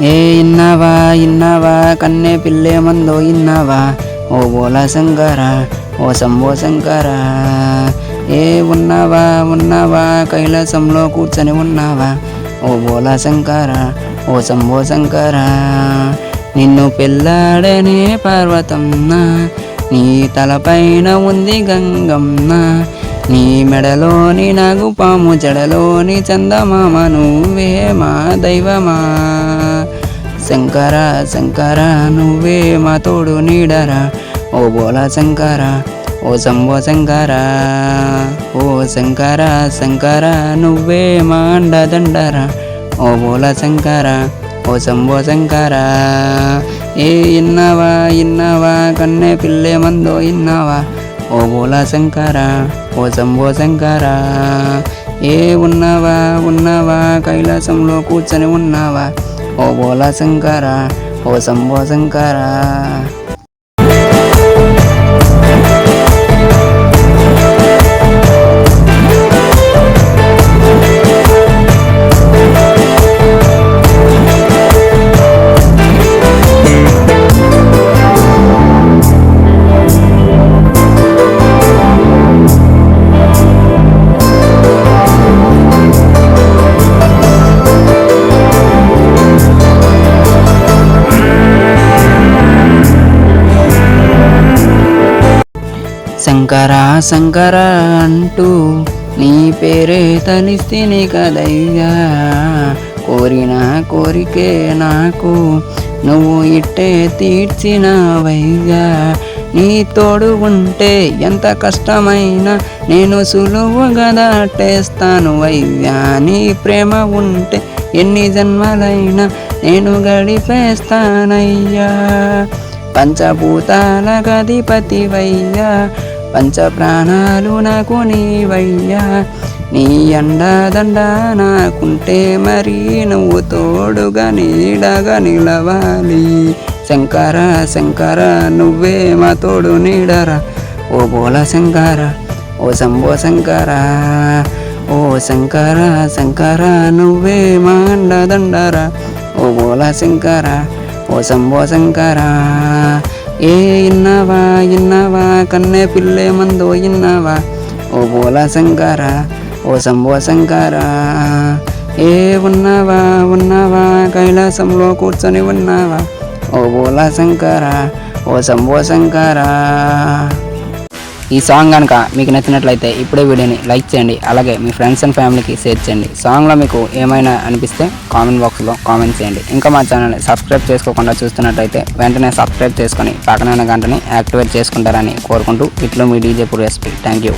ఏ ఇన్నావా ఇన్నావా కన్నే పిల్లే మందో ఇన్నావా ఓ బోలా శంకర ఓ శంభో శంకర. ఏ ఉన్నావా ఉన్నావా కైలాసంలో కూర్చొని ఉన్నావా ఓ బోలా శంకర ఓ శంభో శంకర. నిన్ను పెళ్ళాడనే పార్వతమ్మ నీ తలపైన ఉంది గంగమ్మ, నీ మెడలోని నాగుపాము జడలోని చందమామ నువ్వే మా దైవమా. శంకర శంకర నువ్వే మా తోడు నీడరా ఓ బోలా శంకర ఓ శంభో శంకర. ఓ శంకర శంకర నువ్వే మా అండదండరా ఓ బోలా శంకర ఓ శంభో శంకర. ఏ ఇన్నావా ఇన్నావా కన్నే పిల్లే మందో ఇన్నావా ఓ బోలా శంకర ఓ శంభో శంకర. ఏ ఉన్నావా ఉన్నావా కైలాసంలో కూర్చొని ఉన్నావా ఓ బోలా శంకర ఓ శంభో శంకర. శంకర శంకర అంటూ నీ పేరే తలిస్తేనే కదయ్యా, కోరిన కోరికే నాకు నువ్వు ఇట్టే తీర్చినవయ్యా. నీ తోడు ఉంటే ఎంత కష్టమైనా నేను సులువుగా దాటేస్తాను అయ్యా. నీ ప్రేమ ఉంటే ఎన్ని జన్మలైనా నేను గడిపేస్తానయ్యా. పంచభూతాల గధిపతివయ్యా, పంచ ప్రాణాలు నాకు నీవయ్యా. నీ అండదండ నాకుంటే మరి నువ్వు తోడుగా నీడగా నిలవాలి. శంకర శంకర నువ్వే మా తోడు నీడరా ఓ బోలా శంకర ఓ శంభో శంకర. ఓ శంకర శంకర నువ్వే మా అండదండరా ఓ బోలా శంకర ఓ శంభో శంకర. ఏ ఇన్నావా ఇన్నావా కన్నే పిల్లే మందో ఇన్నావా ఓ బోలా శంకర ఓ శంభో శంకర. ఏ ఉన్నావా ఉన్నావా కైలాసంలో కూర్చొని ఉన్నావా ఓ బోలా శంకర ఓ శంభో శంకర. ఈ సాంగ్ కనుక మీకు నచ్చినట్లయితే ఇప్పుడే వీడియోని లైక్ చేయండి, అలాగే మీ ఫ్రెండ్స్ అండ్ ఫ్యామిలీకి షేర్ చేయండి. సాంగ్లో మీకు ఏమైనా అనిపిస్తే కామెంట్ బాక్స్లో కామెంట్ చేయండి. ఇంకా మా ఛానల్ని సబ్స్క్రైబ్ చేసుకోకుండా చూస్తున్నట్లయితే వెంటనే సబ్స్క్రైబ్ చేసుకొని పక్కన గంటని యాక్టివేట్ చేసుకుంటారని కోరుకుంటూ ఇట్లో మీ డీజే పూర్ ఎస్పీ. Thank you.